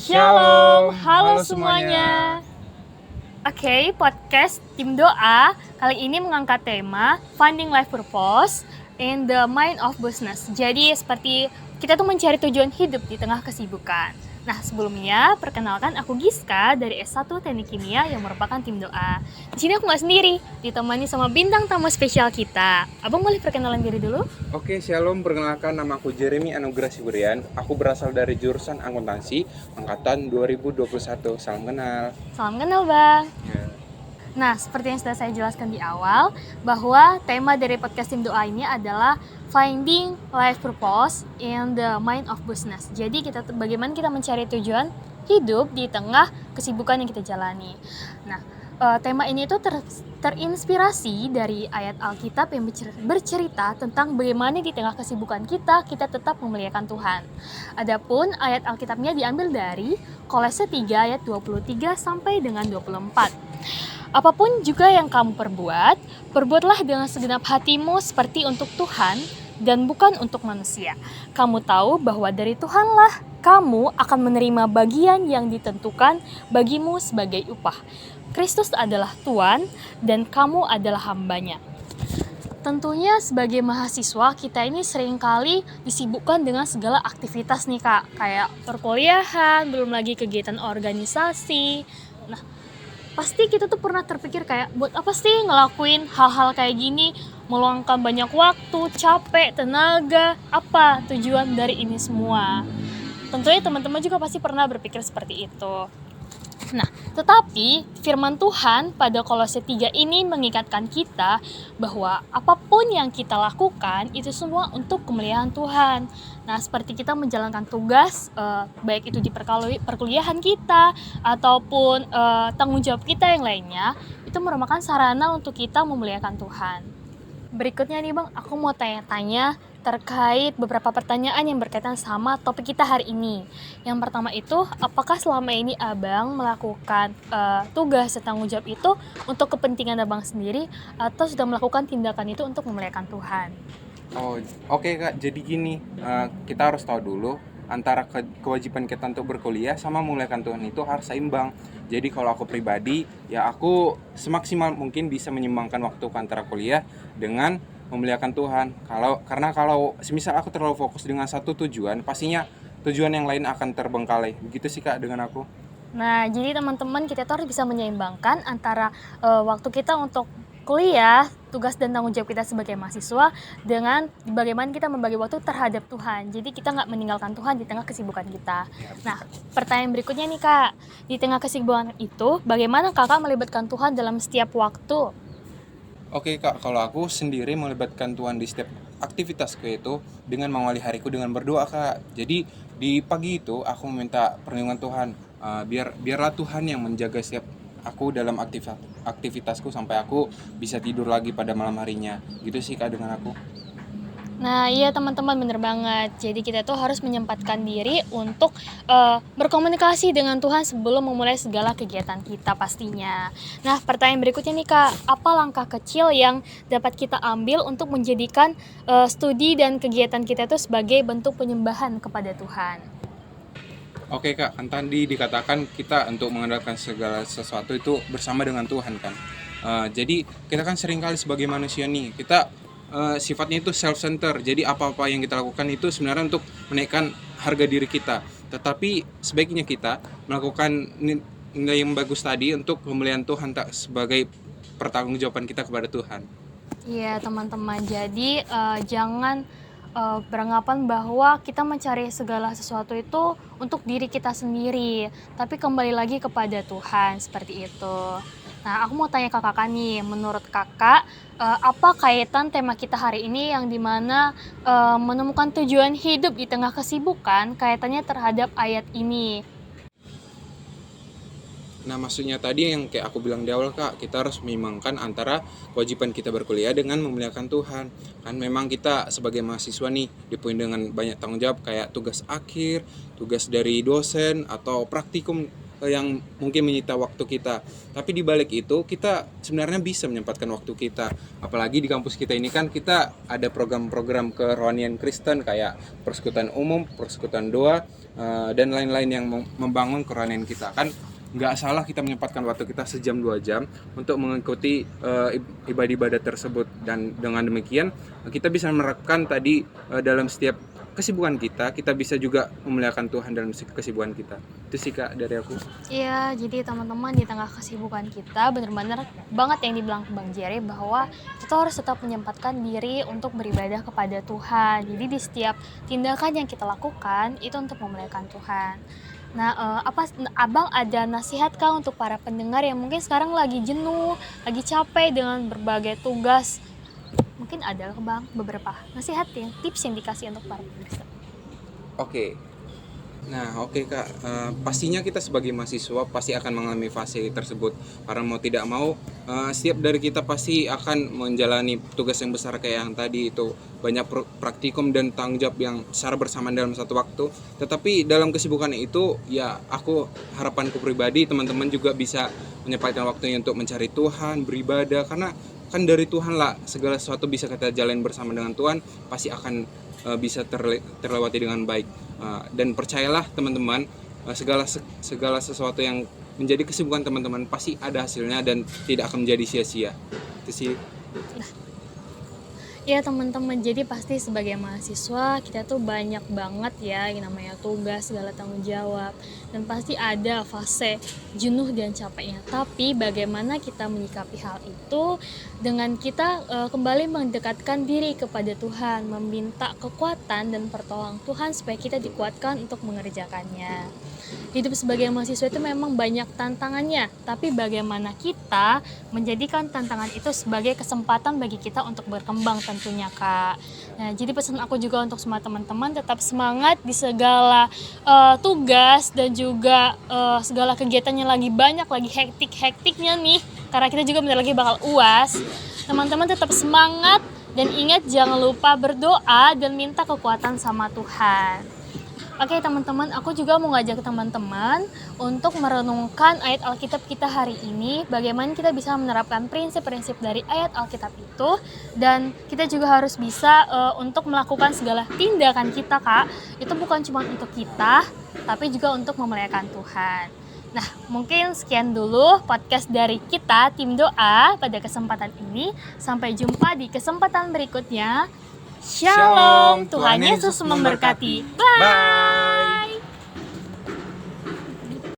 Shalom, halo semuanya. Oke, podcast Tim Doa kali ini mengangkat tema Finding Life Purpose in the Mind of Business. Jadi seperti kita tuh mencari tujuan hidup di tengah kesibukan. Nah, sebelumnya perkenalkan aku Giska dari S1 Teknik Kimia yang merupakan tim doa. Di sini aku nggak sendiri, ditemani sama bintang tamu spesial kita. Abang boleh perkenalan diri dulu? Oke, shalom. Perkenalkan, nama aku Jeremy Anugrah Siburian. Aku berasal dari jurusan akuntansi angkatan 2021. Salam kenal. Salam kenal, Bang. Ya. Nah, seperti yang sudah saya jelaskan di awal, bahwa tema dari podcast Tim Doa ini adalah Finding Life Purpose in the Mind of Business. Jadi bagaimana kita mencari tujuan hidup di tengah kesibukan yang kita jalani. Nah, tema ini itu terinspirasi dari ayat Alkitab yang bercerita tentang bagaimana di tengah kesibukan kita tetap memuliakan Tuhan. Adapun ayat Alkitabnya diambil dari Kolose 3 ayat 23 sampai dengan 24. Apapun juga yang kamu perbuatlah dengan segenap hatimu seperti untuk Tuhan dan bukan untuk manusia. Kamu tahu bahwa dari Tuhanlah kamu akan menerima bagian yang ditentukan bagimu sebagai upah. Kristus adalah Tuhan dan kamu adalah hambanya. Tentunya sebagai mahasiswa kita ini seringkali disibukkan dengan segala aktivitas nih Kak. Kayak perkuliahan, belum lagi kegiatan organisasi. Nah, pasti kita tuh pernah terpikir kayak buat apa sih ngelakuin hal-hal kayak gini, meluangkan banyak waktu, capek, tenaga, apa tujuan dari ini semua. Tentunya teman-teman juga pasti pernah berpikir seperti itu. Nah, tetapi firman Tuhan pada Kolose 3 ini mengikatkan kita bahwa apapun yang kita lakukan itu semua untuk kemuliaan Tuhan. Nah, seperti kita menjalankan tugas, baik itu di perkuliahan kita ataupun tanggung jawab kita yang lainnya, itu merupakan sarana untuk kita memuliakan Tuhan. Berikutnya nih Bang, aku mau tanya-tanya terkait beberapa pertanyaan yang berkaitan sama topik kita hari ini. Yang pertama itu, apakah selama ini Abang melakukan tugas dan tanggung jawab itu untuk kepentingan Abang sendiri atau sudah melakukan tindakan itu untuk memuliakan Tuhan? Oh, oke Kak. Jadi gini, kita harus tahu dulu antara kewajiban kita untuk berkuliah sama memuliakan Tuhan itu harus seimbang. Jadi kalau aku pribadi, ya aku semaksimal mungkin bisa menyeimbangkan waktu antara kuliah dengan memuliakan Tuhan. Karena kalau semisal aku terlalu fokus dengan satu tujuan, pastinya tujuan yang lain akan terbengkalai. Begitu sih Kak dengan aku. Nah, jadi teman-teman kita tuh harus bisa menyeimbangkan antara waktu kita untuk kuliah, tugas dan tanggung jawab kita sebagai mahasiswa dengan bagaimana kita membagi waktu terhadap Tuhan. Jadi kita nggak meninggalkan Tuhan di tengah kesibukan kita. Nah, pertanyaan berikutnya nih Kak, di tengah kesibukan itu bagaimana Kakak melibatkan Tuhan dalam setiap waktu? Oke Kak, kalau aku sendiri melibatkan Tuhan di setiap aktivitasku itu dengan mengawali hariku dengan berdoa Kak. Jadi di pagi itu aku meminta perlindungan Tuhan, biarlah Tuhan yang menjaga setiap aku dalam aktivitasku sampai aku bisa tidur lagi pada malam harinya. Gitu sih Kak dengan aku. Nah iya teman-teman, bener banget. Jadi kita tuh harus menyempatkan diri untuk berkomunikasi dengan Tuhan sebelum memulai segala kegiatan kita pastinya. Nah, pertanyaan berikutnya nih Kak, apa langkah kecil yang dapat kita ambil untuk menjadikan studi dan kegiatan kita itu sebagai bentuk penyembahan kepada Tuhan? Oke Kak, kan tadi dikatakan kita untuk mengandalkan segala sesuatu itu bersama dengan Tuhan kan. Jadi kita kan seringkali sebagai manusia nih, kita sifatnya itu self-center. Jadi apa-apa yang kita lakukan itu sebenarnya untuk menaikkan harga diri kita. Tetapi sebaiknya kita melakukan nilai yang bagus tadi untuk kemuliaan Tuhan, tak sebagai pertanggungjawaban kita kepada Tuhan. Iya teman-teman, jadi jangan beranggapan bahwa kita mencari segala sesuatu itu untuk diri kita sendiri, tapi kembali lagi kepada Tuhan, seperti itu. Nah, aku mau tanya ke kakak nih, menurut kakak apa kaitan tema kita hari ini yang dimana menemukan tujuan hidup di tengah kesibukan kaitannya terhadap ayat ini? Nah, maksudnya tadi yang kayak aku bilang di awal Kak, kita harus menyeimbangkan antara kewajiban kita berkuliah dengan memuliakan Tuhan. Kan memang kita sebagai mahasiswa nih dipenuhi dengan banyak tanggung jawab kayak tugas akhir, tugas dari dosen atau praktikum yang mungkin menyita waktu kita. Tapi di balik itu kita sebenarnya bisa menyempatkan waktu kita. Apalagi di kampus kita ini kan kita ada program-program kerohanian Kristen kayak persekutuan umum, persekutuan doa, dan lain-lain yang membangun kerohanian kita. Kan nggak salah kita menyempatkan waktu kita sejam 2 jam untuk mengikuti ibadah-ibadah tersebut, dan dengan demikian kita bisa menerapkan tadi dalam setiap kesibukan kita bisa juga memuliakan Tuhan dalam kesibukan kita. Itu sih Kak dari aku. Iya, jadi teman-teman di tengah kesibukan kita benar-benar banget yang dibilang Bang Jerry bahwa kita harus tetap menyempatkan diri untuk beribadah kepada Tuhan. Jadi di setiap tindakan yang kita lakukan itu untuk memuliakan Tuhan. Nah, Abang ada nasihat kah untuk para pendengar yang mungkin sekarang lagi jenuh, lagi capek dengan berbagai tugas? Mungkin ada Bang beberapa nasihat yang tips yang dikasih untuk para pemirsa. Oke. Nah, oke Kak, pastinya kita sebagai mahasiswa pasti akan mengalami fase tersebut. Karena mau tidak mau, setiap dari kita pasti akan menjalani tugas yang besar kayak yang tadi itu, banyak praktikum dan tanggung jawab yang secara bersamaan dalam satu waktu. Tetapi dalam kesibukan itu, ya harapanku pribadi teman-teman juga bisa menyempatkan waktunya untuk mencari Tuhan, beribadah, karena kan dari Tuhan lah segala sesuatu bisa kita jalani bersama dengan Tuhan, pasti akan bisa terlewati dengan baik. Dan percayalah teman-teman, segala sesuatu yang menjadi kesibukan teman-teman pasti ada hasilnya dan tidak akan menjadi sia-sia. Itu sih. Ya teman-teman, jadi pasti sebagai mahasiswa kita tuh banyak banget ya yang namanya tugas, segala tanggung jawab, dan pasti ada fase jenuh dan capeknya. Tapi bagaimana kita menyikapi hal itu dengan kita kembali mendekatkan diri kepada Tuhan, meminta kekuatan dan pertolongan Tuhan supaya kita dikuatkan untuk mengerjakannya. Hidup sebagai mahasiswa itu memang banyak tantangannya, tapi bagaimana kita menjadikan tantangan itu sebagai kesempatan bagi kita untuk berkembang tentunya Kak. Nah, jadi pesan aku juga untuk semua teman-teman, tetap semangat di segala tugas dan juga segala kegiatannya lagi banyak, lagi hektik-hektiknya nih, karena kita juga bentar lagi bakal UAS. Teman-teman tetap semangat dan ingat jangan lupa berdoa dan minta kekuatan sama Tuhan. Oke teman-teman, aku juga mau ngajak teman-teman untuk merenungkan ayat Alkitab kita hari ini, bagaimana kita bisa menerapkan prinsip-prinsip dari ayat Alkitab itu, dan kita juga harus bisa untuk melakukan segala tindakan kita Kak, itu bukan cuma untuk kita, tapi juga untuk memuliakan Tuhan. Nah, mungkin sekian dulu podcast dari kita, Tim Doa, pada kesempatan ini. Sampai jumpa di kesempatan berikutnya. Shalom, Tuhan Yesus memberkati. Bye.